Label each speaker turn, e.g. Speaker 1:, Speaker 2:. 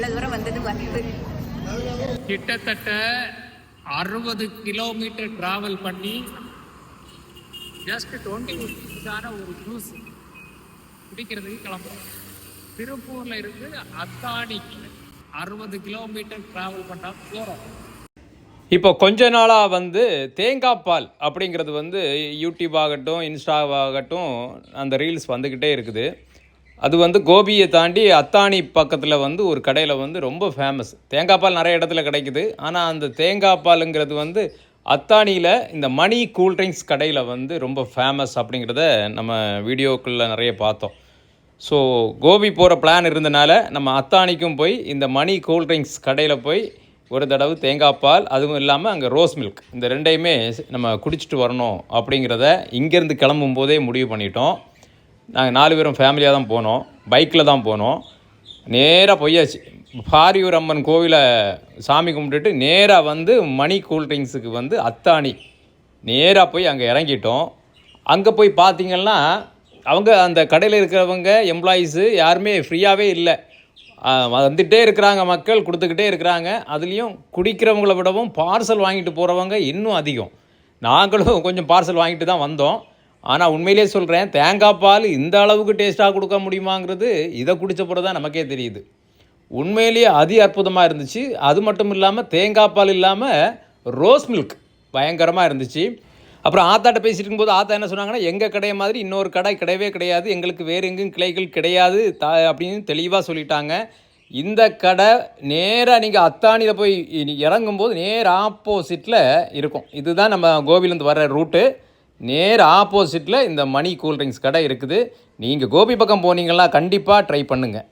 Speaker 1: இவ்வளோ தூரம் வந்தது வந்து
Speaker 2: கிட்டத்தட்ட 60 கிலோமீட்டர் டிராவல் பண்ணி ஜஸ்ட் 20 மினிட்ஸான ஒரு ஜூஸ் குடிக்கிறதுக்கு கிளம்புறோம். திருப்பூர்ல இருந்து அத்தானிக்கு 60 கிலோமீட்டர் டிராவல் பண்ணா போகிறோம்.
Speaker 3: இப்போ கொஞ்ச நாளாக வந்து தேங்காய் பால் அப்படிங்கிறது வந்து யூடியூப் ஆகட்டும் இன்ஸ்டாவாகட்டும் அந்த ரீல்ஸ் வந்துக்கிட்டே இருக்குது. அது வந்து கோபியை தாண்டி அத்தானி பக்கத்தில் வந்து ஒரு கடையில் வந்து ரொம்ப ஃபேமஸ். தேங்காய் பால் நிறைய இடத்துல கிடைக்குது. ஆனால் அந்த தேங்காய் பாலுங்கிறது வந்து அத்தானியில் இந்த மணி கூல்ட்ரிங்க்ஸ் கடையில் வந்து ரொம்ப ஃபேமஸ் அப்படிங்கிறத நம்ம வீடியோக்களில் நிறைய பார்த்தோம். ஸோ கோபி போகிற பிளான் இருந்தனால நம்ம அத்தானிக்கும் போய் இந்த மணி கூல்ட்ரிங்க்ஸ் கடையில் போய் ஒரு தடவை தேங்காய் பால், அதுவும் இல்லாமல் அங்கே ரோஸ் மில்க், இந்த ரெண்டையுமே நம்ம குடிச்சிட்டு வரணும் அப்படிங்கிறத இங்கேருந்து கிளம்பும் போதே முடிவு பண்ணிட்டோம். நாங்கள் 4 பேரும் ஃபேமிலியாக தான் போனோம். பைக்கில் தான் போனோம். நேராக போயாச்சு. பாரியூர் அம்மன் கோவிலை சாமி கும்பிட்டுட்டு நேராக வந்து மணி கூல்ட்ரிங்க்ஸுக்கு வந்து அத்தானி நேராக போய் அங்கே இறங்கிட்டோம். அங்கே போய் பார்த்திங்கன்னா அவங்க அந்த கடையில் இருக்கிறவங்க எம்ப்ளாயீஸு யாருமே ஃப்ரீயாகவே இல்லை. வந்துகிட்டே இருக்கிறாங்க, மக்கள் கொடுத்துக்கிட்டே இருக்கிறாங்க. அதுலேயும் குடிக்கிறவங்கள விடவும் பார்சல் வாங்கிட்டு போகிறவங்க இன்னும் அதிகம். நாங்களும் கொஞ்சம் பார்சல் வாங்கிட்டு தான் வந்தோம். ஆனால் உண்மையிலே சொல்கிறேன், தேங்காய் பால் இந்த அளவுக்கு டேஸ்ட்டாக கொடுக்க முடியுமாங்கிறது இதை குடித்த பிறகு தான் நமக்கே தெரியுது. உண்மையிலேயே அதி அற்புதமாக இருந்துச்சு. அது மட்டும் இல்லாமல் தேங்காய் பால் இல்லாமல் ரோஸ் மில்க் பயங்கரமாக இருந்துச்சு. அப்புறம் ஆத்தாட்ட பேசிட்டு இருக்கும்போது ஆத்தா என்ன சொன்னாங்கன்னா, எங்கள் கடையை மாதிரி இன்னொரு கடை கிடையவே கிடையாது, எங்களுக்கு வேறு எங்கேயும் கிளைகள் கிடையாது அப்படின்னு தெளிவாக சொல்லிட்டாங்க. இந்த கடை நேராக நீங்கள் அத்தானியில் போய் இறங்கும்போது நேர் ஆப்போசிட்டில் இருக்கும். இதுதான் நம்ம கோபிலேருந்து வர ரூட்டு. நேர் ஆப்போசிட்டில் இந்த மணி கூல்ட்ரிங்க்ஸ் கடை இருக்குது. நீங்கள் கோபி பக்கம் போனீங்கன்னா கண்டிப்பாக ட்ரை பண்ணுங்கள்.